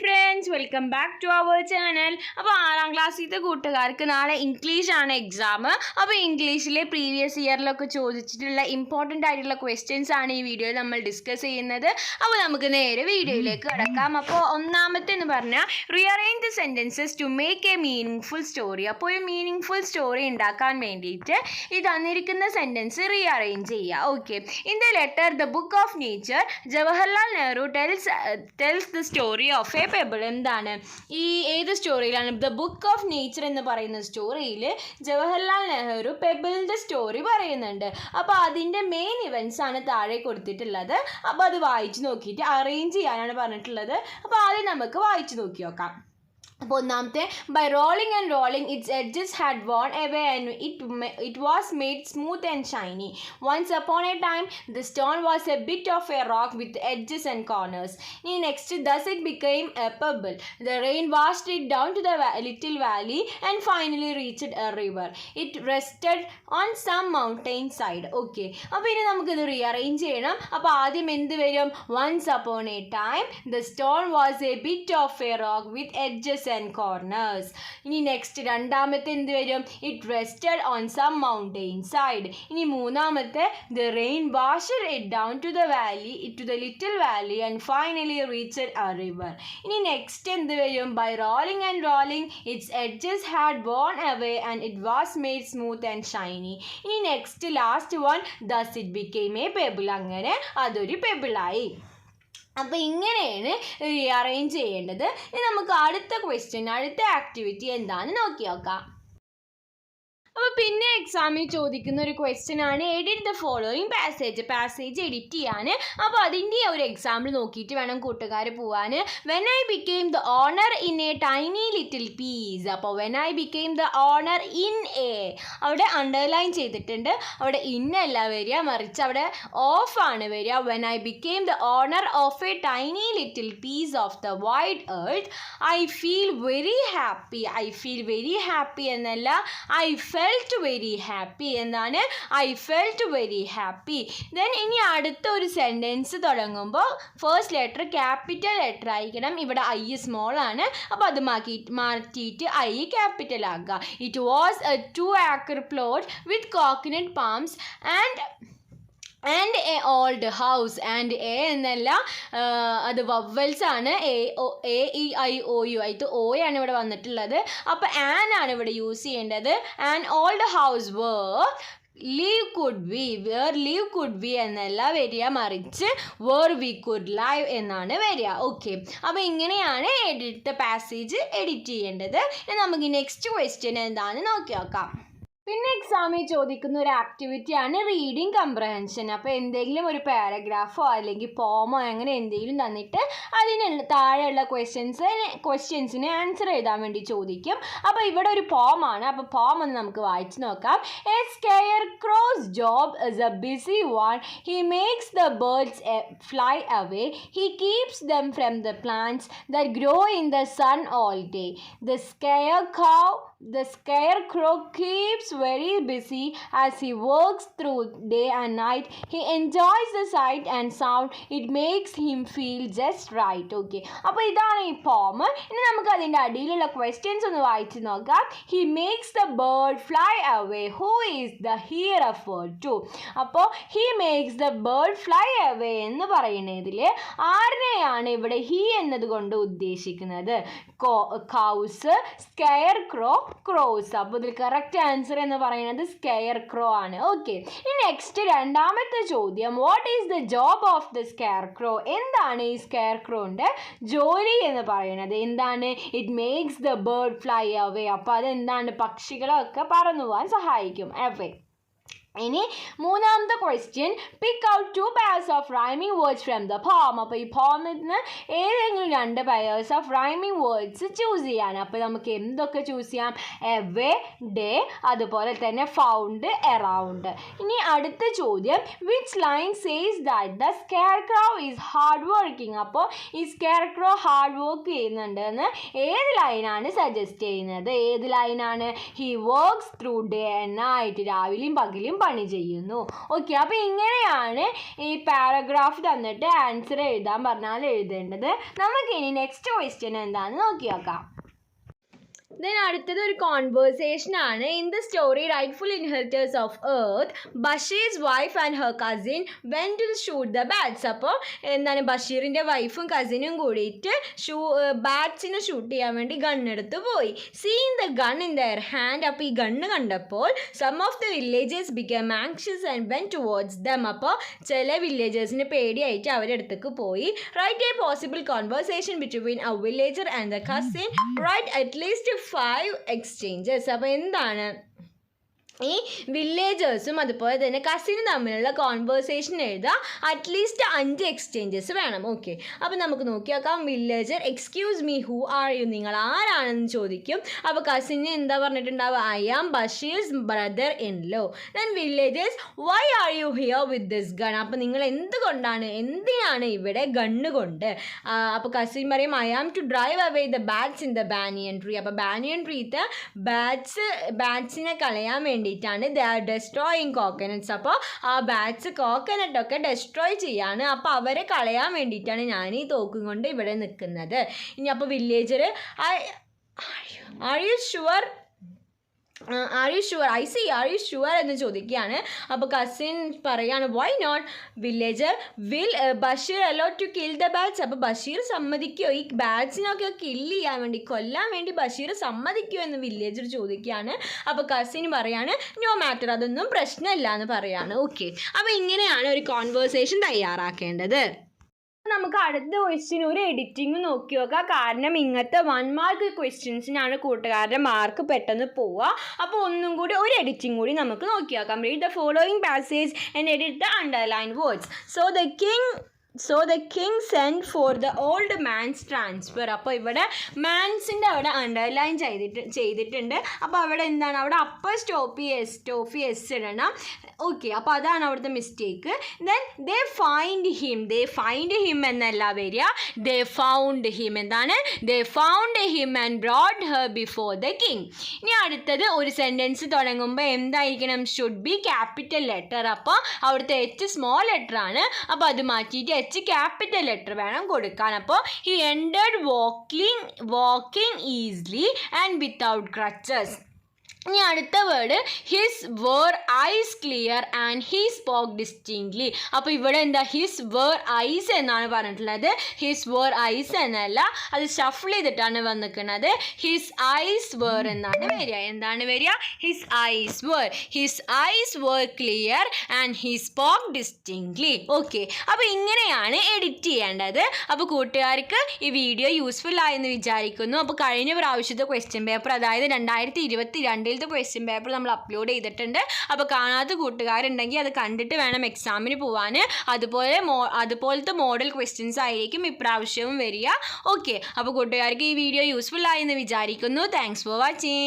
Friends, welcome back to our channel. അപ്പോൾ 6ാം ക്ലാസ്സിലത്തെ കൂട്ടുകാർക്ക് നാളെ ഇംഗ്ലീഷാണ് എക്സാം. അപ്പോൾ ഇംഗ്ലീഷിലെ പ്രീവിയസ് ഇയറിലൊക്കെ ചോദിച്ചിട്ടുള്ള ഇമ്പോർട്ടൻ്റ് ആയിട്ടുള്ള ക്വസ്റ്റ്യൻസ് ആണ് ഈ വീഡിയോയിൽ നമ്മൾ ഡിസ്കസ് ചെയ്യുന്നത്. അപ്പോൾ നമുക്ക് നേരെ വീഡിയോയിലേക്ക് കിടക്കാം. അപ്പോൾ ഒന്നാമത്തെ എന്ന് പറഞ്ഞാൽ rearrange the sentences to make a meaningful story. അപ്പോൾ ഒരു മീനിങ് ഫുൾ സ്റ്റോറി ഉണ്ടാക്കാൻ വേണ്ടിയിട്ട് ഈ തന്നിരിക്കുന്ന സെൻറ്റൻസ് റീഅറേഞ്ച് ചെയ്യുക. Okay. In the letter the book of nature Jawaharlal Nehru tells the story of a pebble. എന്താണ് ഈ ഏത് സ്റ്റോറിയിലാണ്? ദ ബുക്ക് ഓഫ് നേച്ചർ എന്ന് പറയുന്ന സ്റ്റോറിയിൽ ജവഹർലാൽ നെഹ്റു പെബിളിൻ്റെ സ്റ്റോറി പറയുന്നുണ്ട്. അപ്പോൾ അതിൻ്റെ മെയിൻ ഇവൻറ്റ്സ് ആണ് താഴെ കൊടുത്തിട്ടുള്ളത്. അപ്പോൾ അത് വായിച്ച് നോക്കിയിട്ട് അറേഞ്ച് ചെയ്യാനാണ് പറഞ്ഞിട്ടുള്ളത്. അപ്പോൾ ആദ്യം നമുക്ക് വായിച്ച് നോക്കി നോക്കാം. അപ്പോൾ ഒന്നാമത്തെ, by rolling and rolling its edges had worn away and it was made smooth and shiny. Once upon a time the stone was a bit of a rock with edges and corners. ഇനി next, thus it became a pebble. The rain washed it down to the little valley and finally reached a river. It rested on some mountain side. Okay. അപ്പോൾ ഇനി നമുക്കിത് rearrange ചെയ്യണം. അപ്പോൾ ആദ്യം എന്ത് വരും? Once upon a time the stone was a bit of a rock with edges and corners. ഇനി next രണ്ടാമത്തെ എന്ത് വരും? It rested on some mountain side. ഇനി മൂന്നാമത്തെ, the rain washed it down to the valley to the little valley and finally reached a river. ഇനി next എന്ത് വരും? By rolling and rolling its edges had worn away and it was made smooth and shiny. ഇനി next last one, thus it became a pebble. അങ്ങനെ അതൊരു പെബിളായി. അപ്പോൾ ഇങ്ങനെയാണ് rearrange ചെയ്യേണ്ടത്. ഇനി നമുക്ക് അടുത്ത ക്വസ്റ്റ്യൻ, അടുത്ത ആക്ടിവിറ്റി എന്താണെന്ന് നോക്കി നോക്കാം. അപ്പോൾ പിന്നെ എക്സാമിൽ ചോദിക്കുന്ന ഒരു ക്വസ്റ്റ്യൻ ആണ് edit the following passage edit ചെയ്യാൻ. അപ്പോൾ അതിൻ്റെ ഒരു എക്സാമ്പിൾ നോക്കിയിട്ട് വേണം കൂട്ടുകാർ പോവാൻ. When I became the owner in a tiny little piece. അപ്പോൾ when I became the owner in a, അവിടെ അണ്ടർലൈൻ ചെയ്തിട്ടുണ്ട്. അവിടെ ഇന്നല്ല വരിക, മറിച്ച് അവിടെ ഓഫ് ആണ് വരിക. When I became the owner of a tiny little piece of the wide earth I feel very happy എന്നല്ല, ഐ ഫെൽറ്റ് വെരി ഹാപ്പി എന്നാണ്. I felt very happy. Then ഇനി അടുത്ത ഒരു സെൻറ്റൻസ് തുടങ്ങുമ്പോൾ ഫസ്റ്റ് ലെറ്റർ ക്യാപിറ്റൽ ലെറ്റർ ആയിരിക്കണം. ഇവിടെ I small ആണ്. അപ്പോൾ അത് മാറ്റിയിട്ട് ഐ ക്യാപിറ്റൽ ആക്കുക. It was a 2 acre plot with coconut palms and a old house. And a എന്നല്ല, അത് വവ്വൽസ് ആണ്. A E I O U ആയിട്ട് ഓ ആണ് ഇവിടെ വന്നിട്ടുള്ളത്. അപ്പോൾ ആൻ ആണ് ഇവിടെ യൂസ് ചെയ്യേണ്ടത്. An old house leave could be എന്നല്ല വരിക, മറിച്ച് വി കുഡ് ലൈവ് എന്നാണ് വരിക. ഓക്കെ. അപ്പോൾ ഇങ്ങനെയാണ് എഡിറ്റ് പാസേജ് എഡിറ്റ് ചെയ്യേണ്ടത്. ഇനി നമുക്ക് നെക്സ്റ്റ് ക്വസ്റ്റ്യൻ എന്താണെന്ന് നോക്കി നോക്കാം. പിന്നെ എക്സാമിൽ ചോദിക്കുന്ന ഒരു ആക്ടിവിറ്റിയാണ് റീഡിങ് കംപ്രഹെൻഷൻ. അപ്പോൾ എന്തെങ്കിലും ഒരു പാരഗ്രാഫോ അല്ലെങ്കിൽ പോമോ അങ്ങനെ എന്തെങ്കിലും തന്നിട്ട് അതിനുള്ള താഴെയുള്ള ക്വസ്റ്റ്യൻസിന് ആൻസർ എഴുതാൻ വേണ്ടി ചോദിക്കും. അപ്പോൾ ഇവിടെ ഒരു പോമാണ്. അപ്പോൾ പോം ഒന്ന് നമുക്ക് വായിച്ച് നോക്കാം. A scarecrow's job is a busy one. He makes the birds fly away. He keeps them from the plants that grow in the sun all day. The scarecrow keeps very busy as he works through day and night. He enjoys the sight and sound. It makes him feel just right. Okay. അപ്പോൾ ഇതാണ് ഈ പോം. ഇനി നമുക്ക് അതിൻ്റെ അടിയിലുള്ള questions ഒന്ന് വായിച്ച് നോക്കാം. He makes the bird fly away. Who is the he referred to? അപ്പോൾ he makes the bird fly away എന്ന് പറയുന്നതിൽ ആരെയാണ് ഇവിടെ he എന്നതുകൊണ്ട് ഉദ്ദേശിക്കുന്നത്? Cows, scarecrow, crows. അപ്പോൾ ഇതിൽ കറക്റ്റ് ആൻസർ എന്ന് പറയുന്നത് സ്കെയർക്രോ ആണ്. ഓക്കെ. ഇനി നെക്സ്റ്റ് രണ്ടാമത്തെ ചോദ്യം, what is the job of the scarecrow? എന്താണ് ഈ സ്കെയർക്രോൻ്റെ ജോലി എന്ന് പറയുന്നത്? എന്താണ്? It makes the bird fly away. അപ്പോൾ അതെന്താണ്? പക്ഷികളൊക്കെ പറന്നു പോകാൻ സഹായിക്കും. അവേ. ഇനി മൂന്നാമത്തെ question, pick out 2 pairs of rhyming words from the poem. അപ്പോൾ ഈ പോമിൽ നിന്ന് ഏതെങ്കിലും 2 pairs of rhyming words choose ചെയ്യാൻ. അപ്പോൾ നമുക്ക് എന്തൊക്കെ ചൂസ് ചെയ്യാം? എവേ, ഡേ, അതുപോലെ തന്നെ ഫൗണ്ട്, എറൗണ്ട്. ഇനി അടുത്ത ചോദ്യം, which line says that the scarecrow is hard working. അപ്പോൾ ഈ സ്കെയർക്രോ ഹാർഡ് വർക്ക് ചെയ്യുന്നുണ്ട് എന്ന് ഏത് ലൈനാണ് സജസ്റ്റ് ചെയ്യുന്നത്? ഏത് ലൈനാണ്? He works through day and night. രാവിലെയും പകലും പണി ചെയ്യുന്നു. ഓക്കെ, അപ്പോൾ ഇങ്ങനെയാണ് ഈ പാരഗ്രാഫ് തന്നിട്ട് ആൻസർ എഴുതാൻ പറഞ്ഞാൽ എഴുതേണ്ടത്. നമുക്കിനി നെക്സ്റ്റ് ക്വസ്റ്റ്യൻ എന്താണെന്ന് നോക്കി നോക്കാം. ദെൻ അടുത്തത് ഒരു കോൺവേഴ്സേഷൻ ആണ്. In the story rightful inheritors of earth, Basheer's wife and her cousin went to shoot the bats. അപ്പോൾ എന്താണ്, ബഷീറിൻ്റെ വൈഫും കസിനും കൂടിയിട്ട് ബാറ്റ്സിനെ ഷൂട്ട് ചെയ്യാൻ വേണ്ടി ഗണ്ണെടുത്ത് പോയി. Seen the gun in their hand, അപ്പോൾ ഈ ഗണ്ണ് കണ്ടപ്പോൾ some of the villagers become anxious and went towards them. അപ്പോൾ ചില വില്ലേജേഴ്സിന് പേടിയായിട്ട് അവരുടെ അടുത്തേക്ക് പോയി. Write a possible conversation between a villager and the cousin. Write at least 5 exchanges. അപ്പോൾ എന്താണ്, ഈ വില്ലേജേഴ്സും അതുപോലെ തന്നെ കസിനും തമ്മിലുള്ള കോൺവേഴ്സേഷൻ എഴുതാം. അറ്റ്ലീസ്റ്റ് 5 എക്സ്ചേഞ്ചസ് വേണം. ഓക്കെ, അപ്പോൾ നമുക്ക് നോക്കി നോക്കാം. Villager excuse me who are you, നിങ്ങൾ ആരാണെന്ന് ചോദിക്കും. അപ്പോൾ കസിന് എന്താ പറഞ്ഞിട്ടുണ്ടാവുക, I am Basheer's brother in law. Then villagers why are you here with this gun, അപ്പോൾ നിങ്ങൾ എന്തിനാണ് ഇവിടെ ഗണ്ണ് കൊണ്ട്. അപ്പോൾ കസിൻ പറയും I am to drive away the bats in the banyan tree. അപ്പോൾ ബാനിയൻ ട്രീത്തെ ബാറ്റ്സിനെ കളയാൻ വേണ്ടിയിട്ടാണ് ദേ ആർ ഡെസ്ട്രോയിങ് കോക്കനട്ട്സ്. അപ്പോൾ ആ ബാറ്റ്സ് കോക്കനട്ടൊക്കെ ഡെസ്ട്രോയ് ചെയ്യാണ്. അപ്പോൾ അവരെ കളയാൻ വേണ്ടിയിട്ടാണ് ഞാൻ ഈ തോക്കും കൊണ്ട് ഇവിടെ നിൽക്കുന്നത്. ഇനി അപ്പോൾ villager are you sure I see are you sure എന്ന് ചോദിക്കുകയാണ്. അപ്പോൾ കസിൻ പറയാണ് why not. Villager will Basheer allow to kill the bats. അപ്പോൾ ബഷീർ സമ്മതിക്കുമോ ഈ ബാറ്റ്സിനൊക്കെ കൊല്ലാൻ വേണ്ടി ബഷീർ സമ്മതിക്കുമോ എന്ന് വില്ലേജർ ചോദിക്കുകയാണ്. അപ്പോൾ കസിൻ പറയാണ് നോ മാറ്റർ, അതൊന്നും പ്രശ്നമില്ല എന്ന് പറയാണ്. ഓക്കെ, അപ്പോൾ ഇങ്ങനെയാണ് ഒരു കോൺവേഴ്സേഷൻ തയ്യാറാക്കേണ്ടത്. നമുക്ക് അടുത്ത ക്വസ്റ്റ്യൻ ഒരു എഡിറ്റിംഗ് നോക്കി നോക്കാം. കാരണം ഇങ്ങനത്തെ 1 മാർക്ക് ക്വസ്റ്റ്യൻസിനാണ് കൂട്ടുകാരുടെ മാർക്ക് പെട്ടെന്ന് പോവുക. അപ്പോൾ ഒന്നും കൂടി ഒരു എഡിറ്റിംഗ് കൂടി നമുക്ക് നോക്കി നോക്കാം. Read the following passage and edit the underline words. So the king sent for the old man's transfer. അപ്പോൾ ഇവിടെ മാൻസിൻ്റെ അവിടെ അണ്ടർലൈൻ ചെയ്തിട്ടുണ്ട്. അപ്പോൾ അവിടെ എന്താണ്, അവിടെ അപ്പർ സ്റ്റോപ്പ് എസ് ഇടണം. ഓക്കെ, അപ്പോൾ അതാണ് അവിടുത്തെ mistake. Then they find him എന്നല്ല വരിക, ദേ ഫൗണ്ട് ഹിം. എന്താണ്, ദേ found him and brought her before the king. ഇനി അടുത്തത് ഒരു സെൻറ്റൻസ് തുടങ്ങുമ്പോൾ എന്തായിരിക്കണം, ഷുഡ് ബി ക്യാപിറ്റൽ ലെറ്റർ. അപ്പോൾ അവിടുത്തെ എച്ച് സ്മോൾ ലെറ്റർ ആണ്. അപ്പോൾ അത് മാറ്റിയിട്ട് ക്യാപിറ്റൽ ലെറ്റർ വേണം കൊടുക്കാൻ. അപ്പോൾ he ended walking easily and without crutches. ഇനി അടുത്ത word his were eyes clear and he spoke distinctly. അപ്പോൾ ഇവിടെ എന്താ, ഹിസ് വേർ ഐസ് എന്നാണ് പറഞ്ഞിട്ടുള്ളത്, ഹിസ് വേർ ഐസ് എന്നല്ല, അത് ഷഫിൾ ചെയ്തിട്ടാണ് വന്നിരിക്കുന്നത്. ഹിസ് ഐസ് വേർ എന്നാണ് വരിക. എന്താണ് വരിക, his eyes were clear and he spoke distinctly. Okay, അപ്പോൾ ഇങ്ങനെയാണ് എഡിറ്റ് ചെയ്യേണ്ടത്. അപ്പോൾ കൂട്ടുകാർക്ക് ഈ വീഡിയോ യൂസ്ഫുൾ ആയെന്ന് വിചാരിക്കുന്നു. അപ്പോൾ കഴിഞ്ഞ പ്രാവശ്യത്തെ ക്വസ്റ്റ്യൻ പേപ്പർ, അതായത് 2022 ക്വസ്റ്റ്യൻ പേപ്പർ നമ്മൾ അപ്ലോഡ് ചെയ്തിട്ടുണ്ട്. അപ്പോൾ കാണാത്ത കൂട്ടുകാരുണ്ടെങ്കിൽ അത് കണ്ടിട്ട് വേണം എക്സാമിന് പോകാൻ. അതുപോലത്തെ മോഡൽ ക്വസ്റ്റ്യൻസ് ആയിരിക്കും ഇപ്രാവശ്യവും വരിക. ഓക്കെ, അപ്പോൾ കൂട്ടുകാർക്ക് ഈ വീഡിയോ യൂസ്ഫുൾ ആയെന്ന് വിചാരിക്കുന്നു. Thanks for watching.